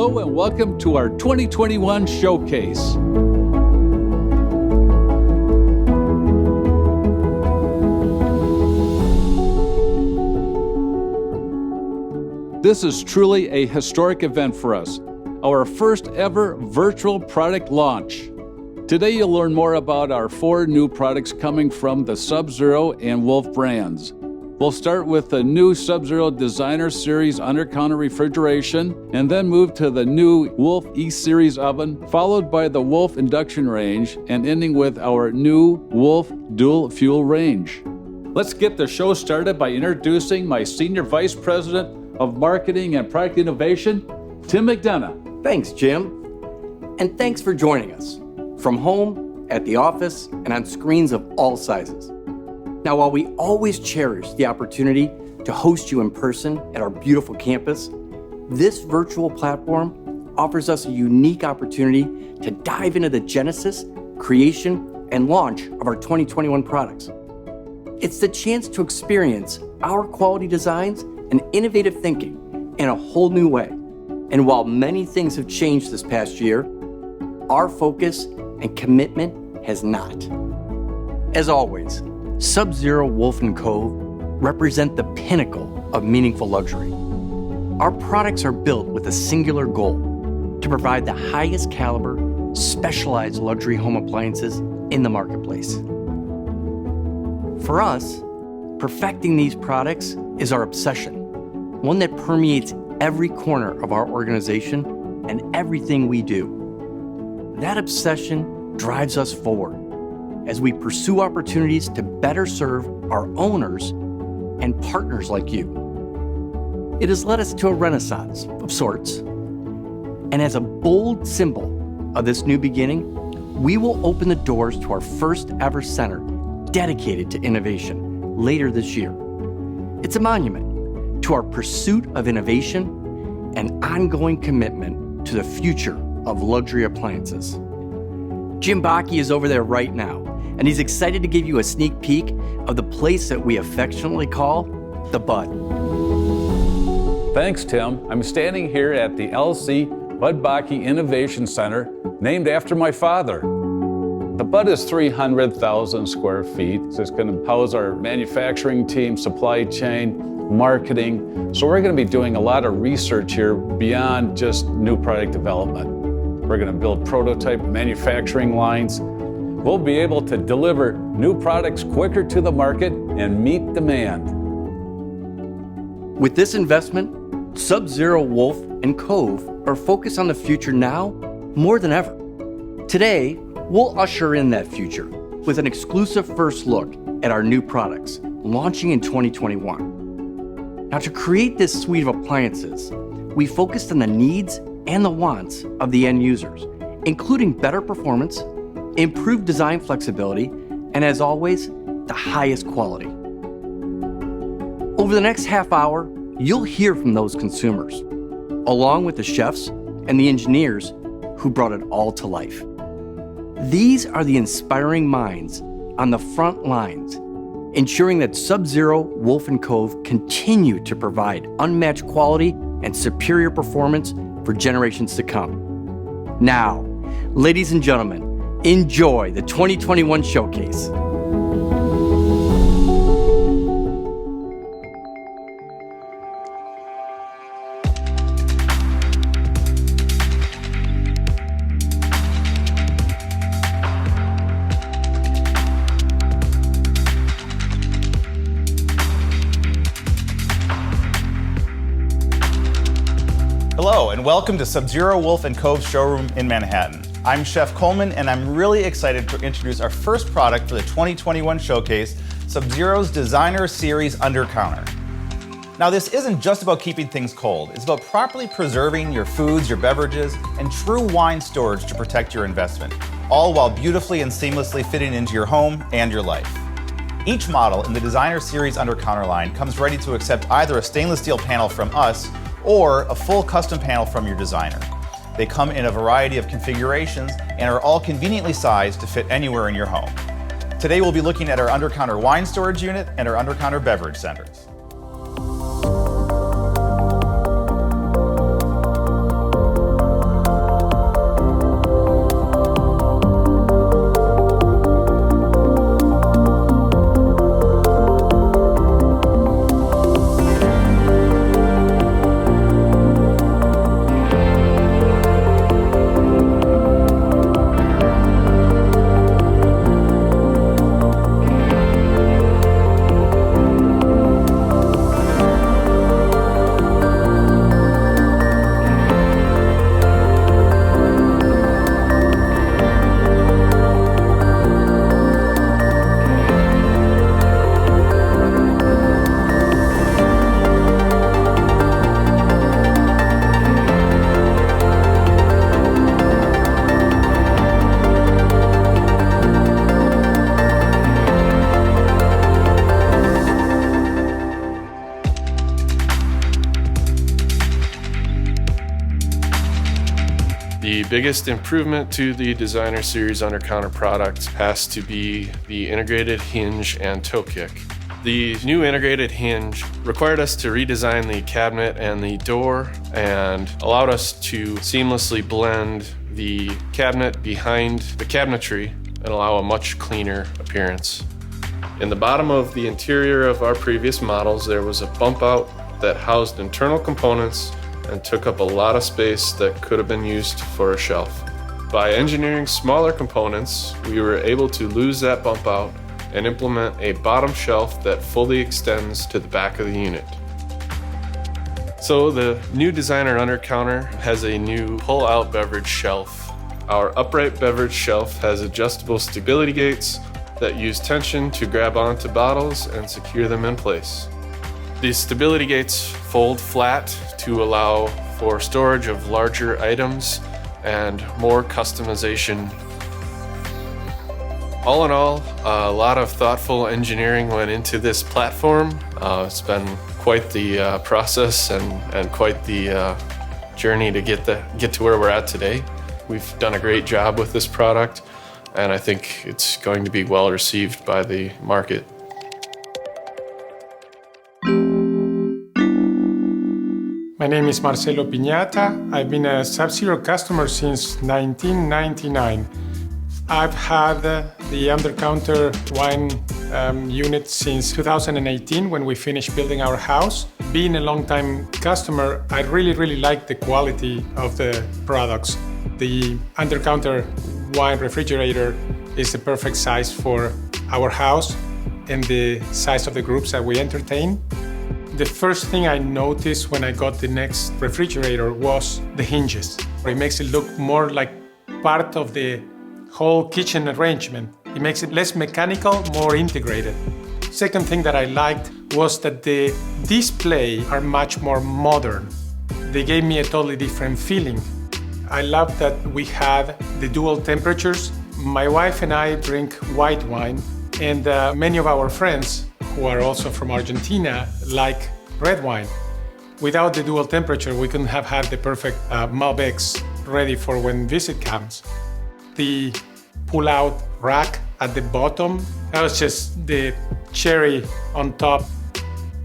Hello and welcome to our 2021 showcase. This is truly a historic event for us, our first ever virtual product launch. Today you'll learn more about our 4 new products coming from the Sub-Zero and Wolf brands. We'll start with the new Sub-Zero Designer Series under-counter refrigeration, and then move to the new Wolf E-Series oven, followed by the Wolf induction range, and ending with our new Wolf dual fuel range. Let's get the show started by introducing my Senior Vice President of Marketing and Product Innovation, Tim McDonough. Thanks, Jim. And thanks for joining us from home, at the office, and on screens of all sizes. Now, while we always cherish the opportunity to host you in person at our beautiful campus, this virtual platform offers us a unique opportunity to dive into the genesis, creation, and launch of our 2021 products. It's the chance to experience our quality designs and innovative thinking in a whole new way. And while many things have changed this past year, our focus and commitment has not. As always, Sub-Zero, Wolf & Cove represent the pinnacle of meaningful luxury. Our products are built with a singular goal: to provide the highest caliber, specialized luxury home appliances in the marketplace. For us, perfecting these products is our obsession, one that permeates every corner of our organization and everything we do. That obsession drives us forward as we pursue opportunities to better serve our owners and partners like you. It has led us to a renaissance of sorts. And as a bold symbol of this new beginning, we will open the doors to our first ever center dedicated to innovation later this year. It's a monument to our pursuit of innovation and ongoing commitment to the future of luxury appliances. Jim Bakke is over there right now, and he's excited to give you a sneak peek of the place that we affectionately call the Bud. Thanks, Tim. I'm standing here at the LC Bud Bakke Innovation Center, named after my father. The Bud is 300,000 square feet, so it's going to house our manufacturing team, supply chain, marketing. So we're going to be doing a lot of research here beyond just new product development. We're going to build prototype manufacturing lines. We'll be able to deliver new products quicker to the market and meet demand. With this investment, Sub-Zero, Wolf, and Cove are focused on the future now more than ever. Today, we'll usher in that future with an exclusive first look at our new products launching in 2021. Now, to create this suite of appliances, we focused on the needs and the wants of the end users, including better performance, improved design flexibility, and as always, the highest quality. Over the next half hour, you'll hear from those consumers, along with the chefs and the engineers who brought it all to life. These are the inspiring minds on the front lines, ensuring that Sub-Zero, Wolf & Cove continue to provide unmatched quality and superior performance for generations to come. Now, ladies and gentlemen, enjoy the 2021 showcase. Hello, and welcome to Sub-Zero, Wolf & Cove showroom in Manhattan. I'm Chef Coleman, and I'm really excited to introduce our first product for the 2021 showcase, Sub-Zero's Designer Series Undercounter. Now, this isn't just about keeping things cold. It's about properly preserving your foods, your beverages, and true wine storage to protect your investment, all while beautifully and seamlessly fitting into your home and your life. Each model in the Designer Series Undercounter line comes ready to accept either a stainless steel panel from us or a full custom panel from your designer. They come in a variety of configurations and are all conveniently sized to fit anywhere in your home. Today we'll be looking at our undercounter wine storage unit and our undercounter beverage centers. The biggest improvement to the Designer Series Undercounter product has to be the integrated hinge and toe kick. The new integrated hinge required us to redesign the cabinet and the door and allowed us to seamlessly blend the cabinet behind the cabinetry and allow a much cleaner appearance. In the bottom of the interior of our previous models, there was a bump out that housed internal components and took up a lot of space that could have been used for a shelf. By engineering smaller components, we were able to lose that bump out and implement a bottom shelf that fully extends to the back of the unit. So the new Designer Undercounter has a new pull-out beverage shelf. Our upright beverage shelf has adjustable stability gates that use tension to grab onto bottles and secure them in place. These stability gates fold flat to allow for storage of larger items and more customization. All in all, a lot of thoughtful engineering went into this platform. It's been quite the process and quite the journey to get to where we're at today. We've done a great job with this product, and I think it's going to be well received by the market. My name is Marcelo Piñata. I've been a Sub-Zero customer since 1999. I've had the Undercounter wine unit since 2018 when we finished building our house. Being a long-time customer, I really like the quality of the products. The Undercounter wine refrigerator is the perfect size for our house and the size of the groups that we entertain. The first thing I noticed when I got the next refrigerator was the hinges. It makes it look more like part of the whole kitchen arrangement. It makes it less mechanical, more integrated. Second thing that I liked was that the display are much more modern. They gave me a totally different feeling. I love that we had the dual temperatures. My wife and I drink white wine, and many of our friends who are also from Argentina like red wine. Without the dual temperature, we couldn't have had the perfect Malbecs ready for when visit comes. The pull-out rack at the bottom, that was just the cherry on top.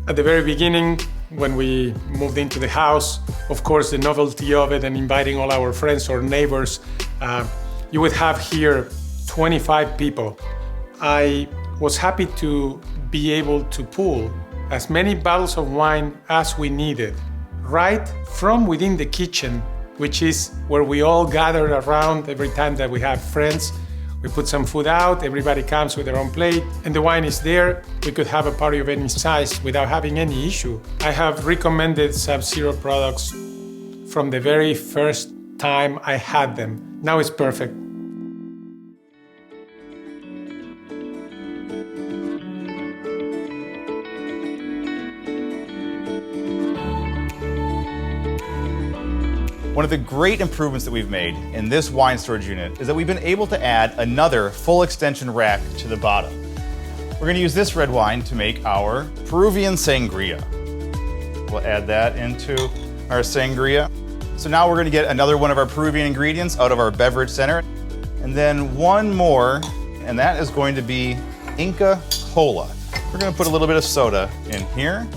At the very beginning, when we moved into the house, of course, the novelty of it and inviting all our friends or neighbors, you would have here 25 people. I was happy to be able to pull as many bottles of wine as we needed, right from within the kitchen, which is where we all gather around every time that we have friends. We put some food out, everybody comes with their own plate, and the wine is there. We could have a party of any size without having any issue. I have recommended Sub-Zero products from the very first time I had them. Now it's perfect. One of the great improvements that we've made in this wine storage unit is that we've been able to add another full extension rack to the bottom. We're going to use this red wine to make our Peruvian sangria. We'll add that into our sangria. So now we're going to get another one of our Peruvian ingredients out of our beverage center. And then one more, and that is going to be Inca Kola. We're going to put a little bit of soda in here.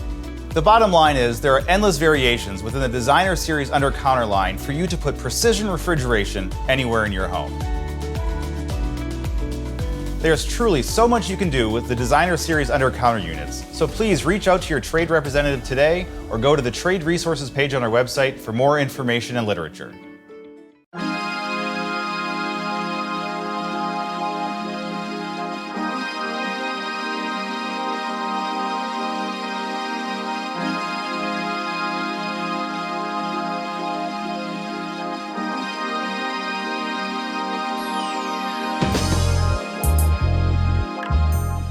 The bottom line is there are endless variations within the Designer Series Undercounter line for you to put precision refrigeration anywhere in your home. There's truly so much you can do with the Designer Series Undercounter units, so please reach out to your trade representative today or go to the Trade Resources page on our website for more information and literature.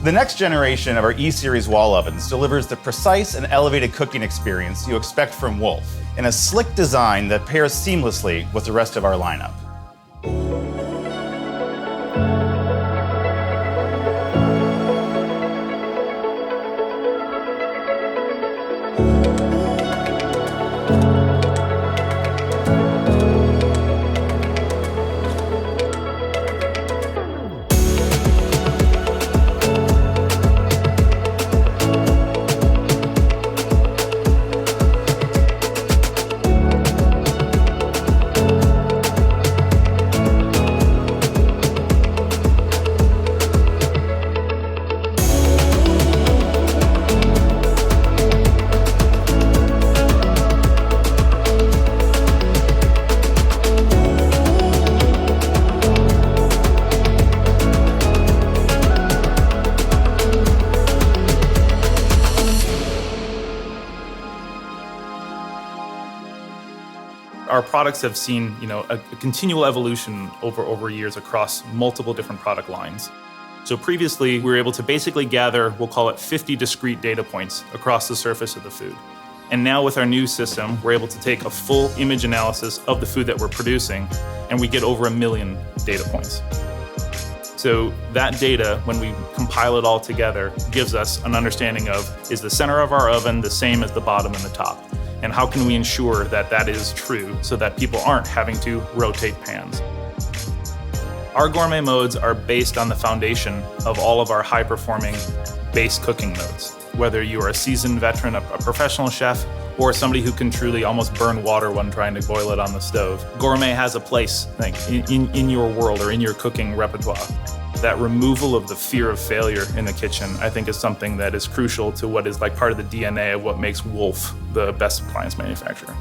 The next generation of our E-Series wall ovens delivers the precise and elevated cooking experience you expect from Wolf in a slick design that pairs seamlessly with the rest of our lineup. Our products have seen, a continual evolution over years across multiple different product lines. So previously, we were able to basically gather, we'll call it 50 discrete data points across the surface of the food. And now with our new system, we're able to take a full image analysis of the food that we're producing, and we get over 1 million data points. So that data, when we compile it all together, gives us an understanding of, is the center of our oven the same as the bottom and the top? And how can we ensure that that is true so that people aren't having to rotate pans? Our gourmet modes are based on the foundation of all of our high-performing base cooking modes. Whether you are a seasoned veteran, a professional chef, or somebody who can truly almost burn water when trying to boil it on the stove, gourmet has a place in your world or in your cooking repertoire. That removal of the fear of failure in the kitchen, I think, is something that is crucial to what is like part of the DNA of what makes Wolf the best appliance manufacturer.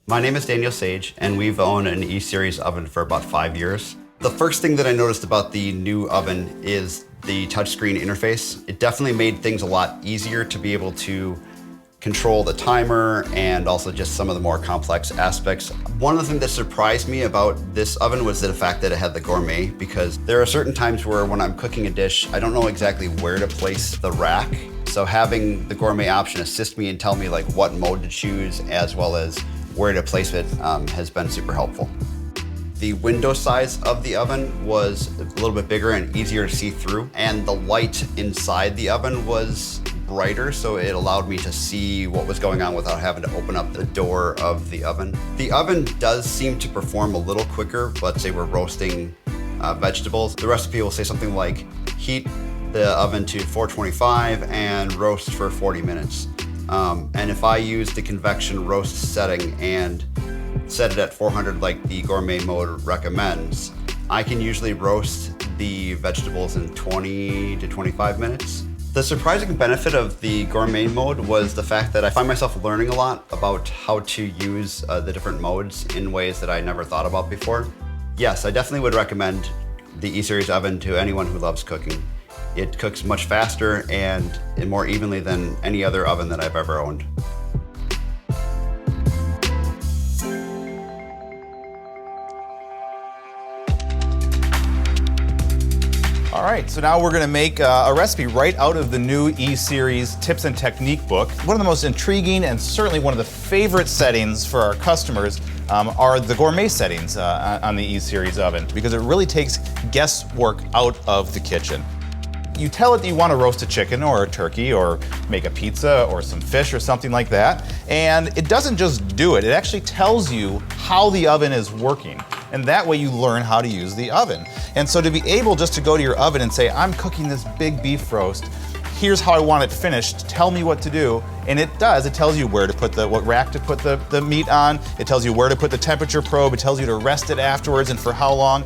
My name is Daniel Sage, and we've owned an E-Series oven for about 5 years. The first thing that I noticed about the new oven is the touchscreen interface. It definitely made things a lot easier to be able to control the timer and also just some of the more complex aspects. One of the things that surprised me about this oven was the fact that it had the gourmet, because there are certain times where when I'm cooking a dish, I don't know exactly where to place the rack. So having the gourmet option assist me and tell me like what mode to choose as well as where to place it has been super helpful. The window size of the oven was a little bit bigger and easier to see through, and the light inside the oven was brighter, so it allowed me to see what was going on without having to open up the door of the oven. The oven does seem to perform a little quicker. Let's say we're roasting vegetables. The recipe will say something like heat the oven to 425 and roast for 40 minutes. And if I use the convection roast setting and set it at 400 like the gourmet mode recommends, I can usually roast the vegetables in 20 to 25 minutes. The surprising benefit of the gourmet mode was the fact that I find myself learning a lot about how to use the different modes in ways that I never thought about before. Yes, I definitely would recommend the E-Series oven to anyone who loves cooking. It cooks much faster and more evenly than any other oven that I've ever owned. All right, so now we're gonna make a recipe right out of the new E-Series Tips and Technique book. One of the most intriguing and certainly one of the favorite settings for our customers are the gourmet settings on the E-Series oven, because it really takes guesswork out of the kitchen. You tell it that you want to roast a chicken or a turkey or make a pizza or some fish or something like that, and it doesn't just do it, it actually tells you how the oven is working. And that way you learn how to use the oven. And so to be able just to go to your oven and say, I'm cooking this big beef roast, here's how I want it finished, tell me what to do, and it does. It tells you where to put what rack to put the meat on, it tells you where to put the temperature probe, it tells you to rest it afterwards and for how long.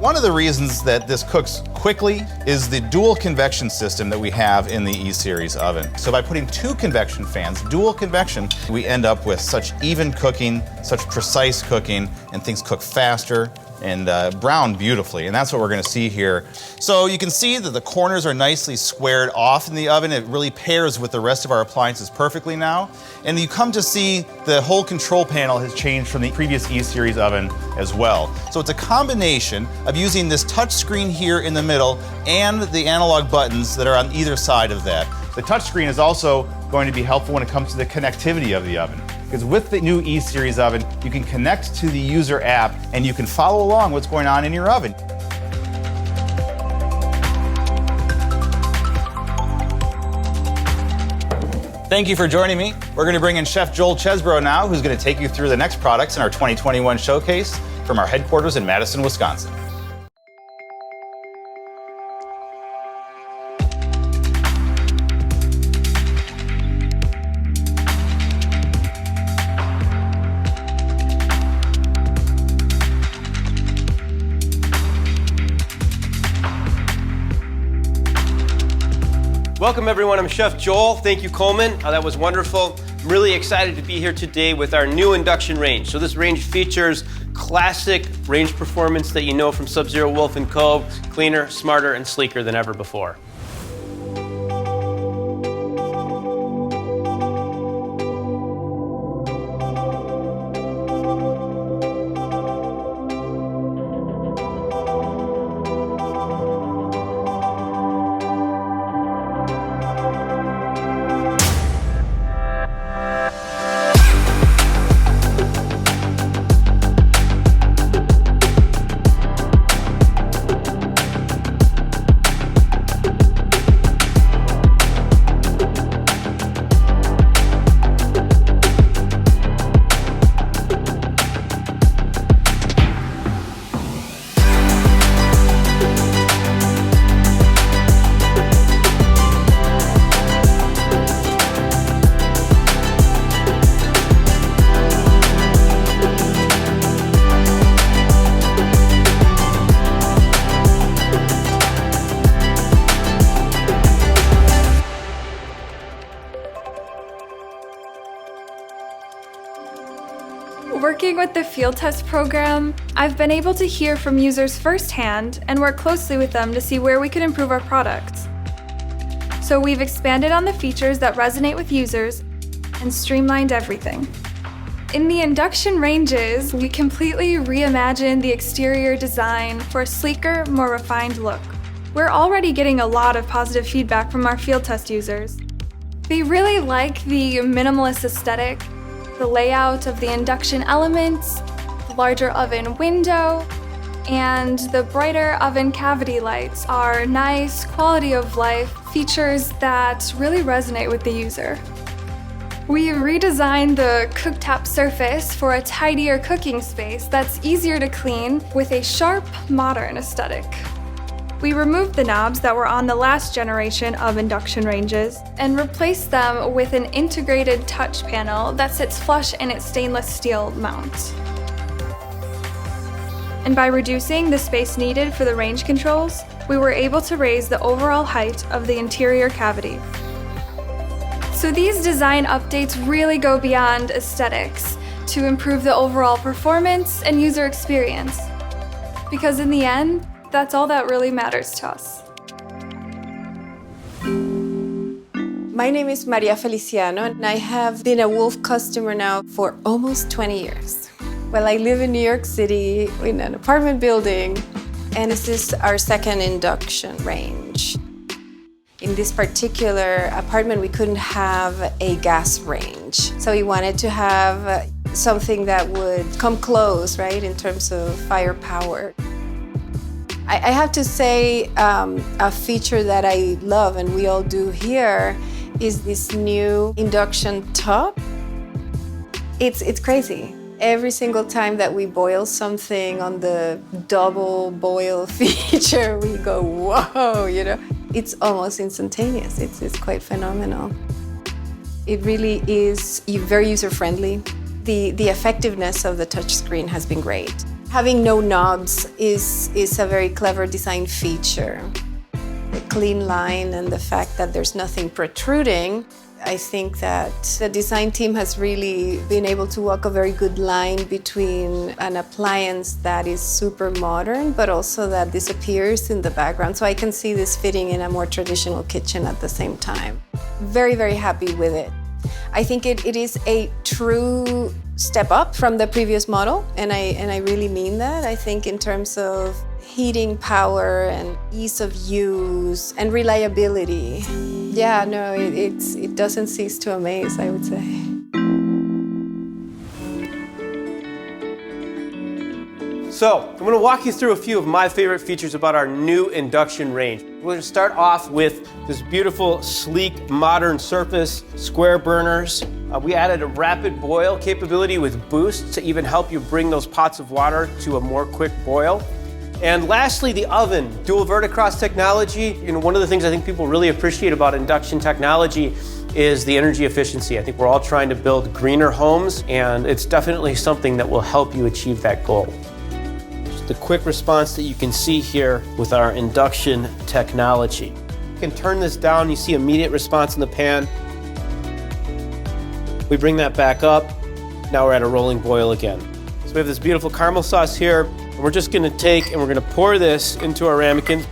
One of the reasons that this cooks quickly is the dual convection system that we have in the E-Series oven. So by putting 2 convection fans, dual convection, we end up with such even cooking, such precise cooking, and things cook faster and brown beautifully, and that's what we're gonna see here. So you can see that the corners are nicely squared off in the oven. It really pairs with the rest of our appliances perfectly now. And you come to see the whole control panel has changed from the previous E-Series oven as well. So it's a combination of using this touch screen here in the middle and the analog buttons that are on either side of that. The touch screen is also going to be helpful when it comes to the connectivity of the oven. Because with the new E-Series oven, you can connect to the user app and you can follow along what's going on in your oven. Thank you for joining me. We're going to bring in Chef Joel Chesbrough now, who's going to take you through the next products in our 2021 showcase from our headquarters in Madison, Wisconsin. Welcome everyone, I'm Chef Joel. Thank you, Coleman. That was wonderful. I'm really excited to be here today with our new induction range. So this range features classic range performance that you know from Sub-Zero Wolf & Cove, cleaner, smarter, and sleeker than ever before. Working with the field test program, I've been able to hear from users firsthand and work closely with them to see where we could improve our products. So we've expanded on the features that resonate with users and streamlined everything. In the induction ranges, we completely reimagined the exterior design for a sleeker, more refined look. We're already getting a lot of positive feedback from our field test users. They really like the minimalist aesthetic, the layout of the induction elements, the larger oven window, and the brighter oven cavity lights are nice quality of life features that really resonate with the user. We redesigned the cooktop surface for a tidier cooking space that's easier to clean with a sharp, modern aesthetic. We removed the knobs that were on the last generation of induction ranges and replaced them with an integrated touch panel that sits flush in its stainless steel mount. And by reducing the space needed for the range controls, we were able to raise the overall height of the interior cavity. So these design updates really go beyond aesthetics to improve the overall performance and user experience. Because in the end, that's all that really matters to us. My name is Maria Feliciano, and I have been a Wolf customer now for almost 20 years. Well, I live in New York City in an apartment building, and this is our second induction range. In this particular apartment, we couldn't have a gas range. So we wanted to have something that would come close, right, in terms of firepower. I have to say a feature that I love, and we all do here, is this new induction top. It's crazy. Every single time that we boil something on the double boil feature, we go, whoa, you know. It's almost instantaneous. It's quite phenomenal. It really is very user-friendly. The effectiveness of the touchscreen has been great. Having no knobs is a very clever design feature. The clean line and the fact that there's nothing protruding, I think that the design team has really been able to walk a very good line between an appliance that is super modern, but also that disappears in the background. So I can see this fitting in a more traditional kitchen at the same time. Very, very happy with it. I think it is a true step up from the previous model, and I really mean that. I think in terms of heating power and ease of use and reliability. Yeah, no, it doesn't cease to amaze, I would say. So, I'm going to walk you through a few of my favorite features about our new induction range. We're going to start off with this beautiful, sleek, modern surface, square burners. We added a rapid boil capability with boost to even help you bring those pots of water to a more quick boil. And lastly, the oven, dual verticross technology. You know, one of the things I think people really appreciate about induction technology is the energy efficiency. I think we're all trying to build greener homes, and it's definitely something that will help you achieve that goal. Just the quick response that you can see here with our induction technology. You can turn this down, you see immediate response in the pan. We bring that back up. Now we're at a rolling boil again. So we have this beautiful caramel sauce here, and we're just gonna take and we're gonna pour this into our ramekins.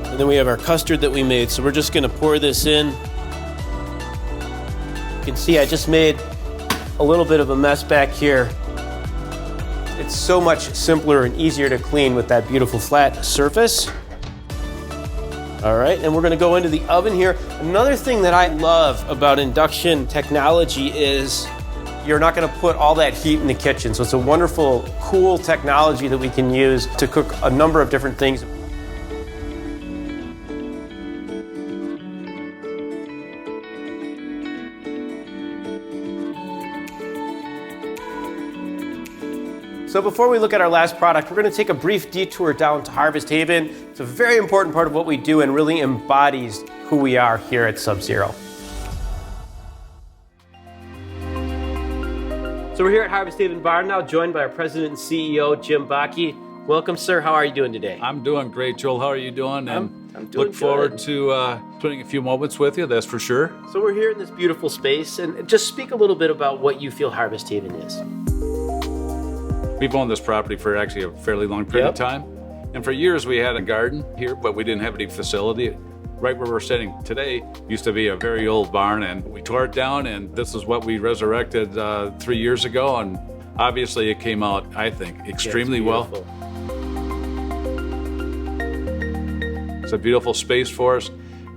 And then we have our custard that we made, so we're just gonna pour this in. You can see I just made a little bit of a mess back here. It's so much simpler and easier to clean with that beautiful flat surface. All right, and we're gonna go into the oven here. Another thing that I love about induction technology is you're not gonna put all that heat in the kitchen. So it's a wonderful, cool technology that we can use to cook a number of different things. So before we look at our last product, we're going to take a brief detour down to Harvest Haven. It's a very important part of what we do and really embodies who we are here at Sub-Zero. So we're here at Harvest Haven Bar now, joined by our president and CEO, Jim Bakke. Welcome, sir. How are you doing today? I'm doing great, Joel. How are you doing? I'm doing look forward to spending a few moments with you, that's for sure. So we're here in this beautiful space, and just speak a little bit about what you feel Harvest Haven is. We've owned this property for actually a fairly long period of time. And for years we had a garden here, but we didn't have any facility. Right where we're sitting today used to be a very old barn, and we tore it down, and this is what we resurrected 3 years ago. And obviously it came out, I think, extremely well. It's a beautiful space for us.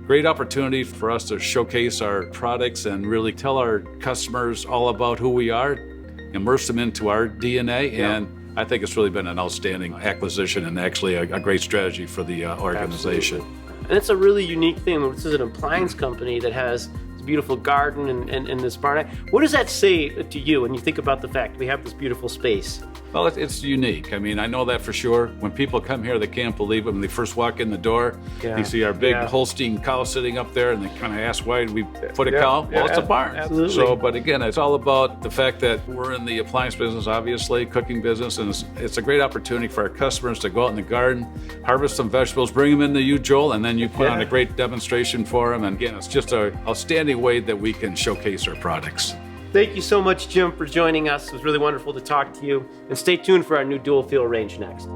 Great opportunity for us to showcase our products and really tell our customers all about who we are, immerse them into our DNA, and I think it's really been an outstanding acquisition and actually a great strategy for the organization. Absolutely. And it's a really unique thing. This is an appliance company that has this beautiful garden and this barn. What does that say to you when you think about the fact we have this beautiful space? Well, it's unique. I mean, I know that for sure. When people come here, they can't believe it. When they first walk in the door, you see our big Holstein cow sitting up there, and they kind of ask, why did we put a cow? Well, it's a barn. Absolutely. So, but again, it's all about the fact that we're in the appliance business, obviously, cooking business, and it's a great opportunity for our customers to go out in the garden, harvest some vegetables, bring them into you, Joel, and then you put on a great demonstration for them. And again, it's just an outstanding way that we can showcase our products. Thank you so much, Jim, for joining us. It was really wonderful to talk to you. And stay tuned for our new dual fuel range next.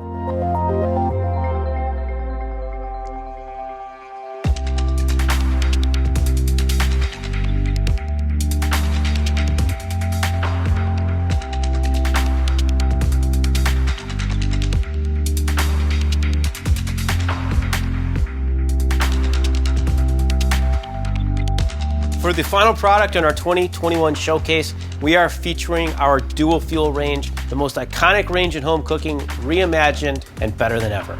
For the final product in our 2021 showcase, we are featuring our dual fuel range, the most iconic range in home cooking, reimagined and better than ever.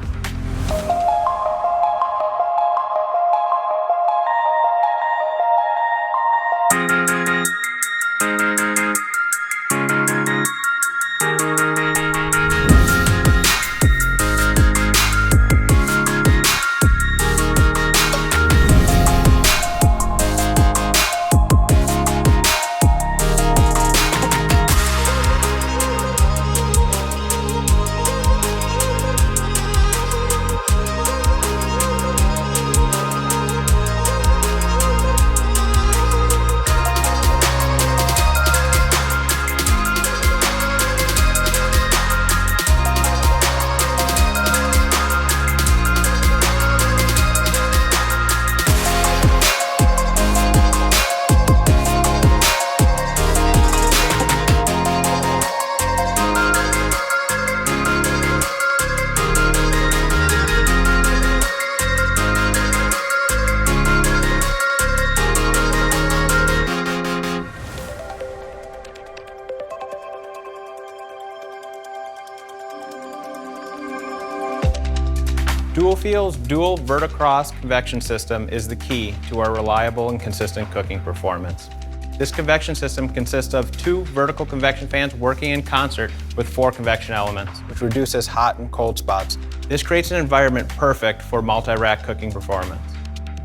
Dual-Fuel's dual verticross convection system is the key to our reliable and consistent cooking performance. This convection system consists of 2 vertical convection fans working in concert with 4 convection elements, which reduces hot and cold spots. This creates an environment perfect for multi-rack cooking performance.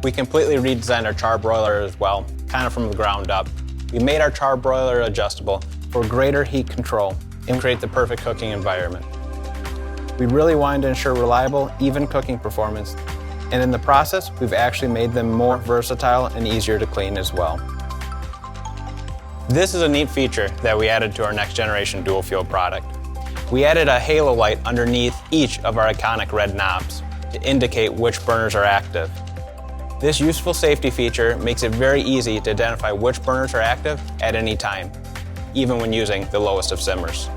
We completely redesigned our char broiler as well, kind of from the ground up. We made our char broiler adjustable for greater heat control and create the perfect cooking environment. We really wanted to ensure reliable, even cooking performance And in the process, we've actually made them more versatile and easier to clean as well. This is a neat feature that we added to our next generation dual fuel product. We added a halo light underneath each of our iconic red knobs to indicate which burners are active. This useful safety feature makes it very easy to identify which burners are active at any time, even when using the lowest of simmers.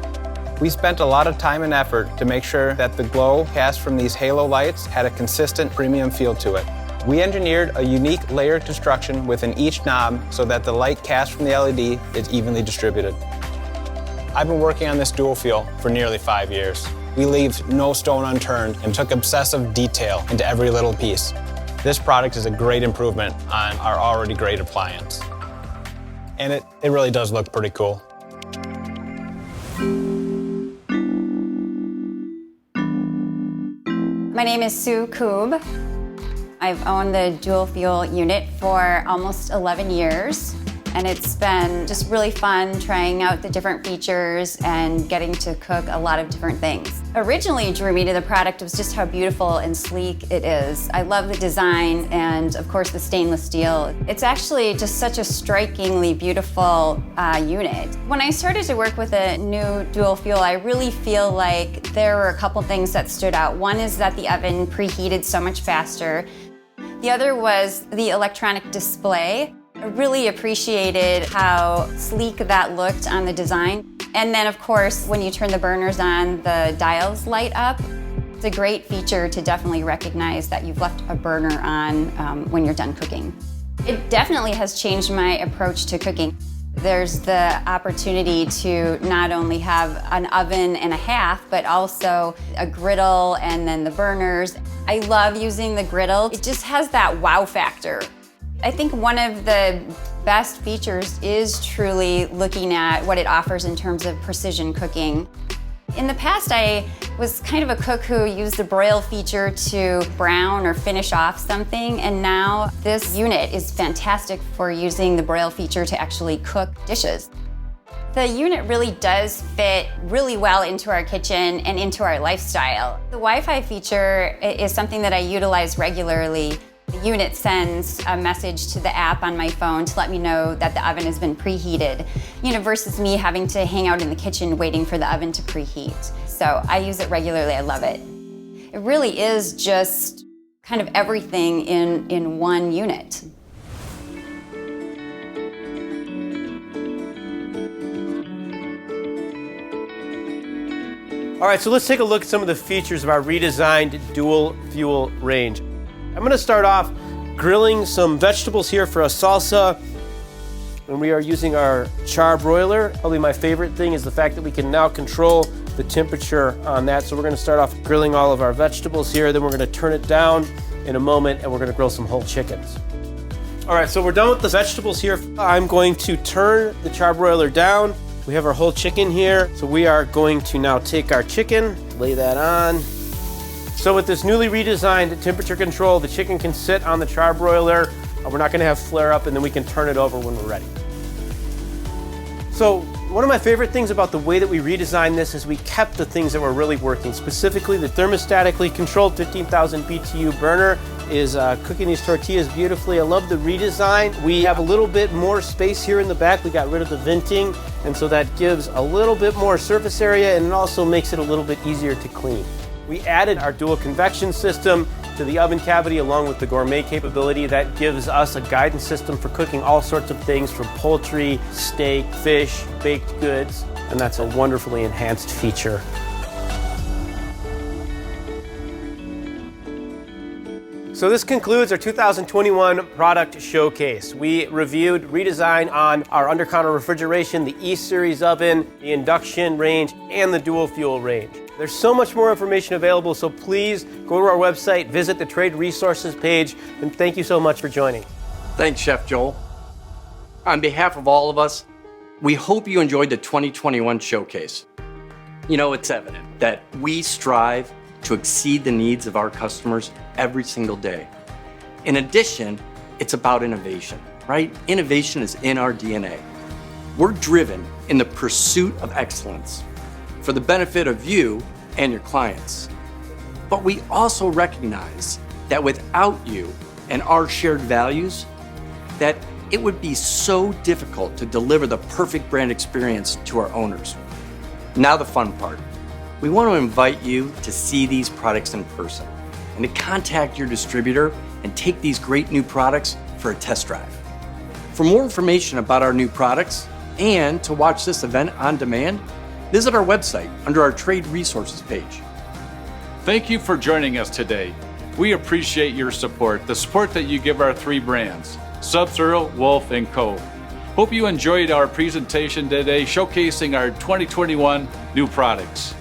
We spent a lot of time and effort to make sure that the glow cast from these halo lights had a consistent premium feel to it. We engineered a unique layered construction within each knob so that the light cast from the LED is evenly distributed. I've been working on this dual fuel for nearly 5 years. We leave no stone unturned and took obsessive detail into every little piece. This product is a great improvement on our already great appliance. And it really does look pretty cool. My name is Sue Koob. I've owned the dual fuel unit for almost 11 years, and it's been just really fun trying out the different features and getting to cook a lot of different things. Originally drew me to the product was just how beautiful and sleek it is. I love the design and of course the stainless steel. It's actually just such a strikingly beautiful unit. When I started to work with a new dual fuel, I really feel like there were a couple things that stood out. One is that the oven preheated so much faster. The other was the electronic display. I really appreciated how sleek that looked on the design. And then of course, when you turn the burners on, the dials light up. It's a great feature to definitely recognize that you've left a burner on when you're done cooking. It definitely has changed my approach to cooking. There's the opportunity to not only have an oven and a half, but also a griddle and then the burners. I love using the griddle. It just has that wow factor. I think one of the best features is truly looking at what it offers in terms of precision cooking. In the past, I was kind of a cook who used the broil feature to brown or finish off something, and now this unit is fantastic for using the broil feature to actually cook dishes. The unit really does fit really well into our kitchen and into our lifestyle. The Wi-Fi feature is something that I utilize regularly. The unit sends a message to the app on my phone to let me know that the oven has been preheated, versus me having to hang out in the kitchen waiting for the oven to preheat. So I use it regularly, I love it. It really is just kind of everything in one unit. All right, so let's take a look at some of the features of our redesigned dual fuel range. I'm gonna start off grilling some vegetables here for a salsa. And we are using our char broiler. Probably my favorite thing is the fact that we can now control the temperature on that. So we're gonna start off grilling all of our vegetables here, then we're gonna turn it down in a moment and we're gonna grill some whole chickens. All right, so we're done with the vegetables here. I'm going to turn the char broiler down. We have our whole chicken here. So we are going to now take our chicken, lay that on. So with this newly redesigned temperature control, the chicken can sit on the char broiler. We're not gonna have flare up, and then we can turn it over when we're ready. So one of my favorite things about the way that we redesigned this is we kept the things that were really working. Specifically, the thermostatically controlled 15,000 BTU burner is cooking these tortillas beautifully. I love the redesign. We have a little bit more space here in the back. We got rid of the venting, and so that gives a little bit more surface area, and it also makes it a little bit easier to clean. We added our dual convection system to the oven cavity along with the gourmet capability that gives us a guidance system for cooking all sorts of things from poultry, steak, fish, baked goods, and that's a wonderfully enhanced feature. So this concludes our 2021 product showcase. We reviewed redesign on our under-counter refrigeration, the E-Series oven, the induction range, and the dual fuel range. There's so much more information available, so please go to our website, visit the trade resources page, and thank you so much for joining. Thanks, Chef Joel. On behalf of all of us, we hope you enjoyed the 2021 showcase. It's evident that we strive to exceed the needs of our customers every single day. In addition, it's about innovation, right? Innovation is in our DNA. We're driven in the pursuit of excellence for the benefit of you and your clients. But we also recognize that without you and our shared values, that it would be so difficult to deliver the perfect brand experience to our owners. Now the fun part. We want to invite you to see these products in person and to contact your distributor and take these great new products for a test drive. For more information about our new products and to watch this event on demand, visit our website under our Trade Resources page. Thank you for joining us today. We appreciate your support, the support that you give our three brands, Sub-Zero, Wolf, and Cove. Hope you enjoyed our presentation today showcasing our 2021 new products.